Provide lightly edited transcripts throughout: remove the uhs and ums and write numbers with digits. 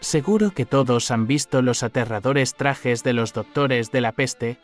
Seguro que todos han visto los aterradores trajes de los doctores de la peste: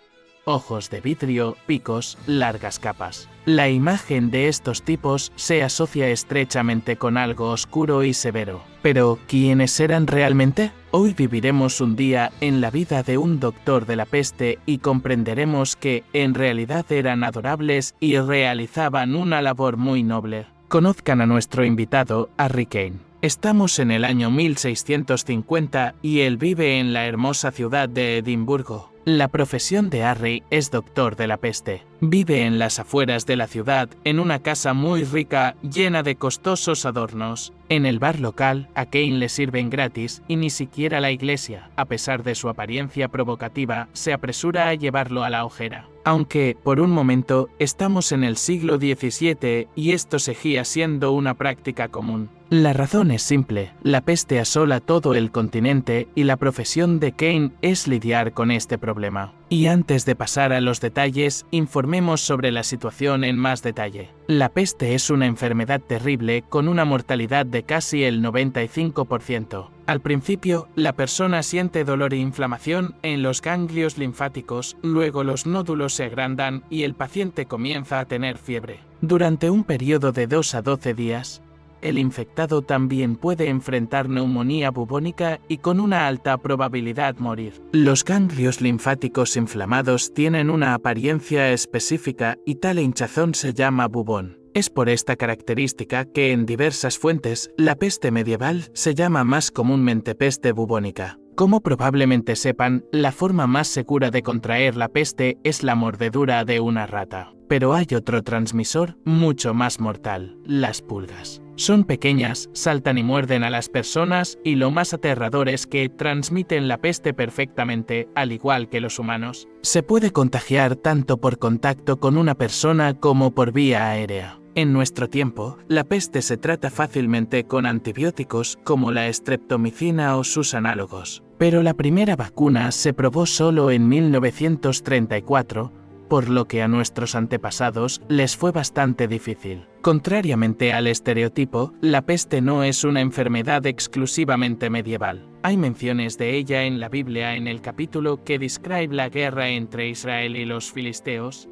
ojos de vidrio, picos, largas capas. La imagen de estos tipos se asocia estrechamente con algo oscuro y severo. Pero, ¿quiénes eran realmente? Hoy viviremos un día en la vida de un doctor de la peste y comprenderemos que, en realidad, eran adorables y realizaban una labor muy noble. Conozcan a nuestro invitado, Harry Kane. Estamos en el año 1650 y él vive en la hermosa ciudad de Edimburgo. La profesión de Harry es doctor de la peste. Vive en las afueras de la ciudad, en una casa muy rica, llena de costosos adornos. En el bar local, a Kane le sirven gratis y ni siquiera la iglesia, a pesar de su apariencia provocativa, se apresura a llevarlo a la hoguera. Aunque, por un momento, estamos en el siglo XVII y esto seguía siendo una práctica común. La razón es simple: la peste asola todo el continente y la profesión de Kane es lidiar con este problema. Y antes de pasar a los detalles, informemos sobre la situación en más detalle. La peste es una enfermedad terrible con una mortalidad de casi el 95%. Al principio, la persona siente dolor e inflamación en los ganglios linfáticos, luego los nódulos se agrandan y el paciente comienza a tener fiebre. Durante un periodo de 2 a 12 días, el infectado también puede enfrentar neumonía bubónica y con una alta probabilidad morir. Los ganglios linfáticos inflamados tienen una apariencia específica y tal hinchazón se llama bubón. Es por esta característica que en diversas fuentes la peste medieval se llama más comúnmente peste bubónica. Como probablemente sepan, la forma más segura de contraer la peste es la mordedura de una rata. Pero hay otro transmisor mucho más mortal: las pulgas. Son pequeñas, saltan y muerden a las personas y lo más aterrador es que transmiten la peste perfectamente, al igual que los humanos. Se puede contagiar tanto por contacto con una persona como por vía aérea. En nuestro tiempo, la peste se trata fácilmente con antibióticos como la streptomicina o sus análogos. Pero la primera vacuna se probó solo en 1934, por lo que a nuestros antepasados les fue bastante difícil. Contrariamente al estereotipo, la peste no es una enfermedad exclusivamente medieval. Hay menciones de ella en la Biblia en el capítulo que describe la guerra entre Israel y los filisteos.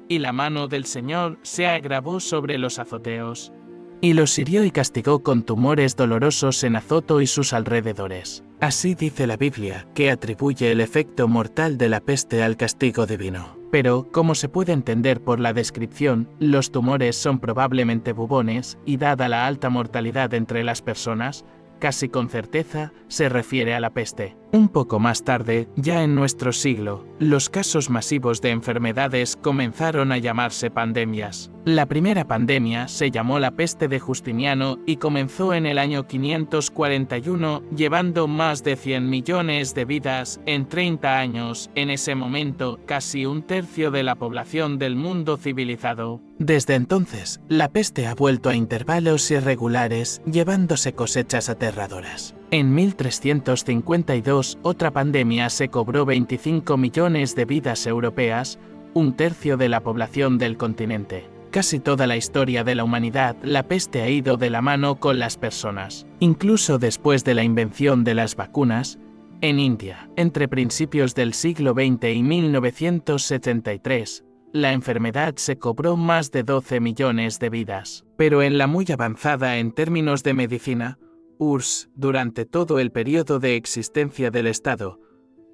Y la mano del Señor se agravó sobre los azoteos, y los hirió y castigó con tumores dolorosos en Azoto y sus alrededores. Así dice la Biblia, que atribuye el efecto mortal de la peste al castigo divino. Pero, como se puede entender por la descripción, los tumores son probablemente bubones, y dada la alta mortalidad entre las personas, casi con certeza se refiere a la peste. Un poco más tarde, ya en nuestro siglo, los casos masivos de enfermedades comenzaron a llamarse pandemias. La primera pandemia se llamó la peste de Justiniano y comenzó en el año 541, llevando más de 100 millones de vidas en 30 años. En ese momento, casi un tercio de la población del mundo civilizado. Desde entonces, la peste ha vuelto a intervalos irregulares, llevándose cosechas aterradoras. En 1352, otra pandemia se cobró 25 millones de vidas europeas, un tercio de la población del continente. Casi toda la historia de la humanidad, la peste ha ido de la mano con las personas. Incluso después de la invención de las vacunas, en India, entre principios del siglo XX y 1973, la enfermedad se cobró más de 12 millones de vidas. Pero en la muy avanzada en términos de medicina, URSS, durante todo el periodo de existencia del Estado,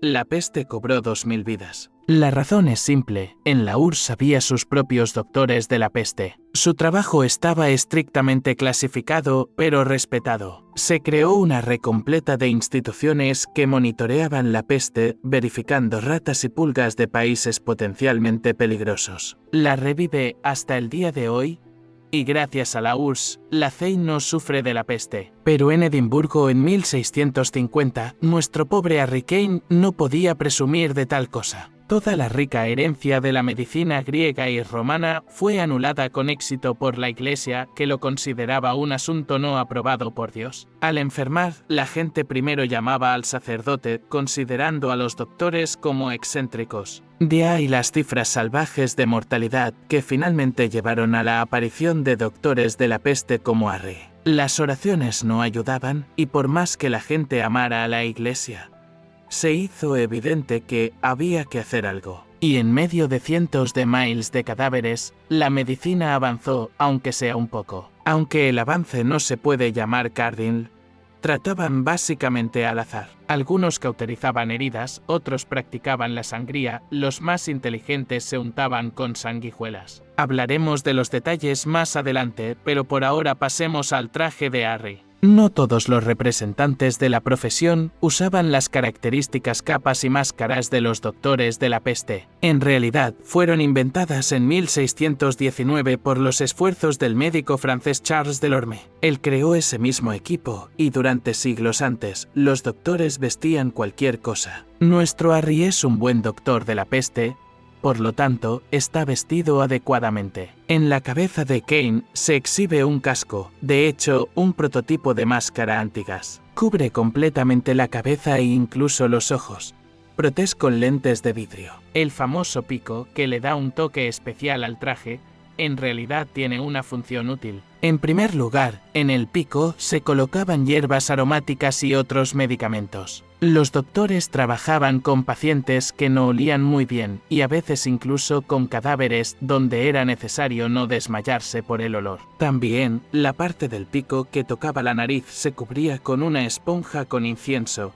la peste cobró 2000 vidas. La razón es simple: en la URSS había sus propios doctores de la peste. Su trabajo estaba estrictamente clasificado, pero respetado. Se creó una red completa de instituciones que monitoreaban la peste, verificando ratas y pulgas de países potencialmente peligrosos. La red vive hasta el día de hoy, y gracias a la URSS, la CEI no sufre de la peste. Pero en Edimburgo en 1650, nuestro pobre Harry Kane no podía presumir de tal cosa. Toda la rica herencia de la medicina griega y romana fue anulada con éxito por la Iglesia, que lo consideraba un asunto no aprobado por Dios. Al enfermar, la gente primero llamaba al sacerdote, considerando a los doctores como excéntricos. De ahí las cifras salvajes de mortalidad que finalmente llevaron a la aparición de doctores de la peste como Harry. Las oraciones no ayudaban, y por más que la gente amara a la iglesia, se hizo evidente que había que hacer algo. Y en medio de cientos de miles de cadáveres, la medicina avanzó, aunque sea un poco. Aunque el avance no se puede llamar cardinal, trataban básicamente al azar. Algunos cauterizaban heridas, otros practicaban la sangría, los más inteligentes se untaban con sanguijuelas. Hablaremos de los detalles más adelante, pero por ahora pasemos al traje de Harry. No todos los representantes de la profesión usaban las características capas y máscaras de los doctores de la peste. En realidad, fueron inventadas en 1619 por los esfuerzos del médico francés Charles Delorme. Él creó ese mismo equipo, y durante siglos antes, los doctores vestían cualquier cosa. Nuestro Harry es un buen doctor de la peste, por lo tanto, está vestido adecuadamente. En la cabeza de Kane se exhibe un casco, de hecho, un prototipo de máscara antigas. Cubre completamente la cabeza e incluso los ojos. Prótesis con lentes de vidrio. El famoso pico, que le da un toque especial al traje, en realidad tiene una función útil. En primer lugar, en el pico se colocaban hierbas aromáticas y otros medicamentos. Los doctores trabajaban con pacientes que no olían muy bien y a veces incluso con cadáveres donde era necesario no desmayarse por el olor. También, la parte del pico que tocaba la nariz se cubría con una esponja con incienso,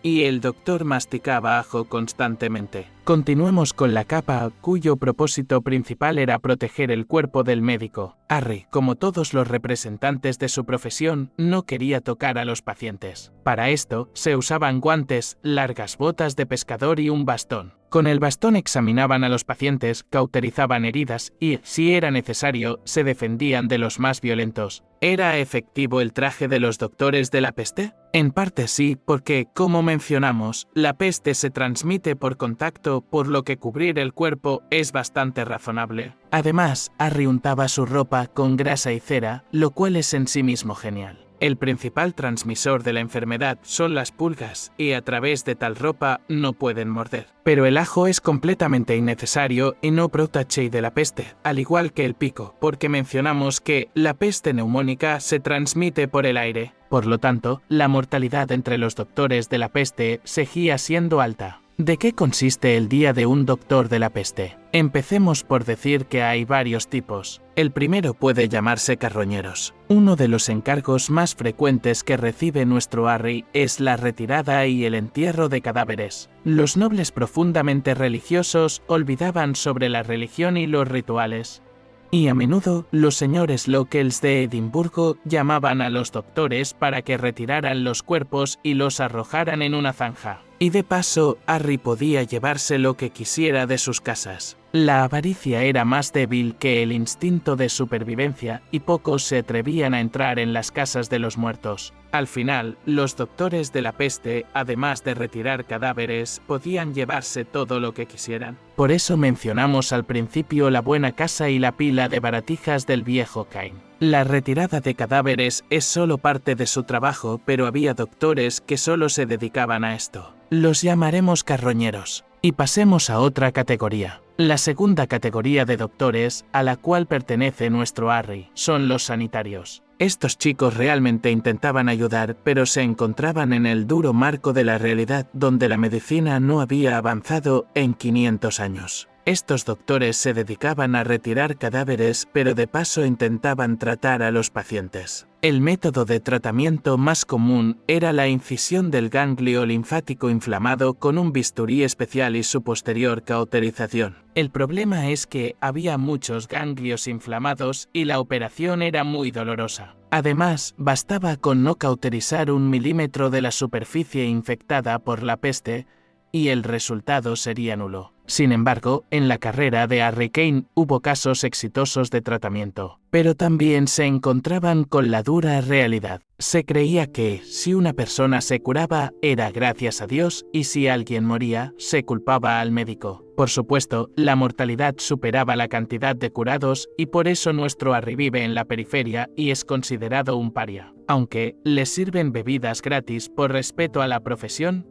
y el doctor masticaba ajo constantemente. Continuemos con la capa, cuyo propósito principal era proteger el cuerpo del médico. Harry, como todos los representantes de su profesión, no quería tocar a los pacientes. Para esto, se usaban guantes, largas botas de pescador y un bastón. Con el bastón examinaban a los pacientes, cauterizaban heridas y, si era necesario, se defendían de los más violentos. ¿Era efectivo el traje de los doctores de la peste? En parte sí, porque, como mencionamos, la peste se transmite por contacto, por lo que cubrir el cuerpo es bastante razonable. Además, Harry untaba su ropa con grasa y cera, lo cual es en sí mismo genial. El principal transmisor de la enfermedad son las pulgas, y a través de tal ropa no pueden morder. Pero el ajo es completamente innecesario y no protegge de la peste, al igual que el pico, porque mencionamos que la peste neumónica se transmite por el aire. Por lo tanto, la mortalidad entre los doctores de la peste seguía siendo alta. ¿De qué consiste el día de un doctor de la peste? Empecemos por decir que hay varios tipos. El primero puede llamarse carroñeros. Uno de los encargos más frecuentes que recibe nuestro Harry es la retirada y el entierro de cadáveres. Los nobles profundamente religiosos olvidaban sobre la religión y los rituales. Y a menudo, los señores locals de Edimburgo llamaban a los doctores para que retiraran los cuerpos y los arrojaran en una zanja. Y de paso, Harry podía llevarse lo que quisiera de sus casas. La avaricia era más débil que el instinto de supervivencia y pocos se atrevían a entrar en las casas de los muertos. Al final, los doctores de la peste, además de retirar cadáveres, podían llevarse todo lo que quisieran. Por eso mencionamos al principio la buena casa y la pila de baratijas del viejo Kane. La retirada de cadáveres es solo parte de su trabajo, pero había doctores que solo se dedicaban a esto. Los llamaremos carroñeros. Y pasemos a otra categoría. La segunda categoría de doctores, a la cual pertenece nuestro Harry, son los sanitarios. Estos chicos realmente intentaban ayudar, pero se encontraban en el duro marco de la realidad donde la medicina no había avanzado en 500 años. Estos doctores se dedicaban a retirar cadáveres, pero de paso intentaban tratar a los pacientes. El método de tratamiento más común era la incisión del ganglio linfático inflamado con un bisturí especial y su posterior cauterización. El problema es que había muchos ganglios inflamados y la operación era muy dolorosa. Además, bastaba con no cauterizar 1 milímetro de la superficie infectada por la peste y el resultado sería nulo. Sin embargo, en la carrera de Harry Kane hubo casos exitosos de tratamiento, pero también se encontraban con la dura realidad. Se creía que, si una persona se curaba, era gracias a Dios, y si alguien moría, se culpaba al médico. Por supuesto, la mortalidad superaba la cantidad de curados, y por eso nuestro Harry vive en la periferia y es considerado un paria. Aunque le sirven bebidas gratis por respeto a la profesión,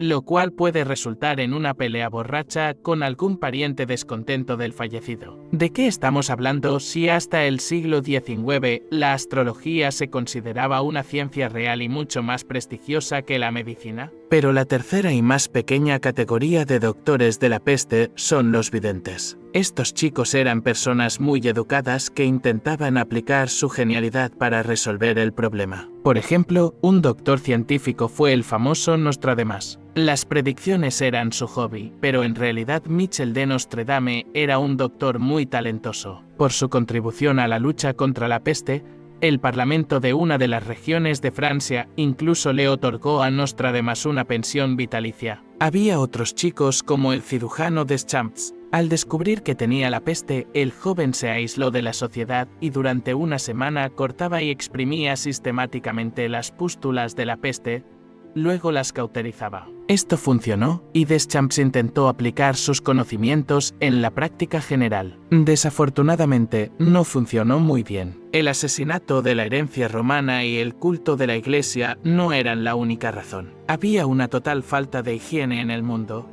lo cual puede resultar en una pelea borracha con algún pariente descontento del fallecido. ¿De qué estamos hablando si hasta el siglo XIX la astrología se consideraba una ciencia real y mucho más prestigiosa que la medicina? Pero la tercera y más pequeña categoría de doctores de la peste son los videntes. Estos chicos eran personas muy educadas que intentaban aplicar su genialidad para resolver el problema. Por ejemplo, un doctor científico fue el famoso Nostradamus. Las predicciones eran su hobby, pero en realidad Michel de Nostredame era un doctor muy talentoso. Por su contribución a la lucha contra la peste, el parlamento de una de las regiones de Francia incluso le otorgó a Nostradamus una pensión vitalicia. Había otros chicos como el cirujano Deschamps. Al descubrir que tenía la peste, el joven se aisló de la sociedad y durante una semana cortaba y exprimía sistemáticamente las pústulas de la peste, luego las cauterizaba. Esto funcionó, y Deschamps intentó aplicar sus conocimientos en la práctica general. Desafortunadamente, no funcionó muy bien. El asesinato de la herencia romana y el culto de la Iglesia no eran la única razón. Había una total falta de higiene en el mundo,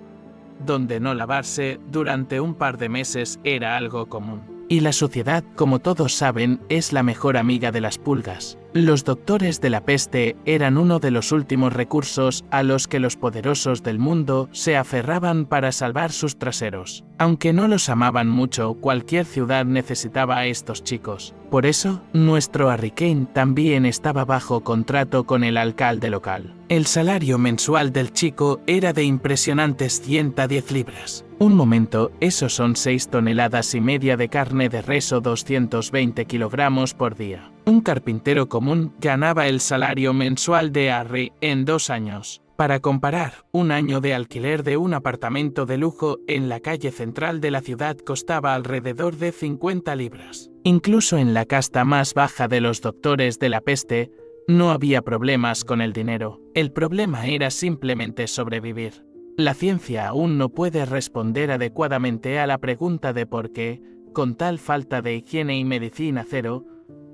donde no lavarse durante un par de meses era algo común. Y la suciedad, como todos saben, es la mejor amiga de las pulgas. Los doctores de la peste eran uno de los últimos recursos a los que los poderosos del mundo se aferraban para salvar sus traseros. Aunque no los amaban mucho, cualquier ciudad necesitaba a estos chicos. Por eso, nuestro Harry Kane también estaba bajo contrato con el alcalde local. El salario mensual del chico era de impresionantes 110 libras. Un momento, eso son 6,5 toneladas de carne de res o 220 kilogramos por día. Un carpintero común ganaba el salario mensual de Harry en 2 años. Para comparar, un año de alquiler de un apartamento de lujo en la calle central de la ciudad costaba alrededor de 50 libras. Incluso en la casta más baja de los doctores de la peste, no había problemas con el dinero. El problema era simplemente sobrevivir. La ciencia aún no puede responder adecuadamente a la pregunta de por qué, con tal falta de higiene y medicina cero,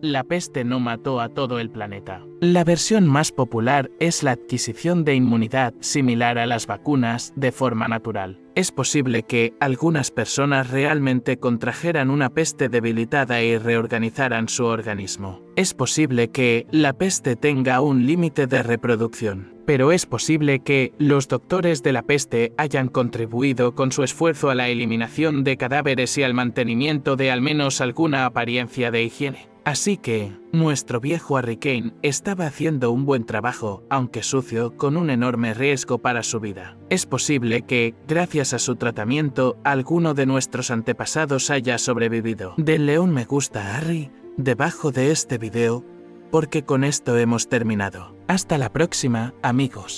la peste no mató a todo el planeta. La versión más popular es la adquisición de inmunidad similar a las vacunas de forma natural. Es posible que algunas personas realmente contrajeran una peste debilitada y reorganizaran su organismo. Es posible que la peste tenga un límite de reproducción. Pero es posible que los doctores de la peste hayan contribuido con su esfuerzo a la eliminación de cadáveres y al mantenimiento de al menos alguna apariencia de higiene. Así que, nuestro viejo Harry Kane estaba haciendo un buen trabajo, aunque sucio, con un enorme riesgo para su vida. Es posible que, gracias a su tratamiento, alguno de nuestros antepasados haya sobrevivido. Denle un me gusta a Harry debajo de este video, porque con esto hemos terminado. Hasta la próxima, amigos.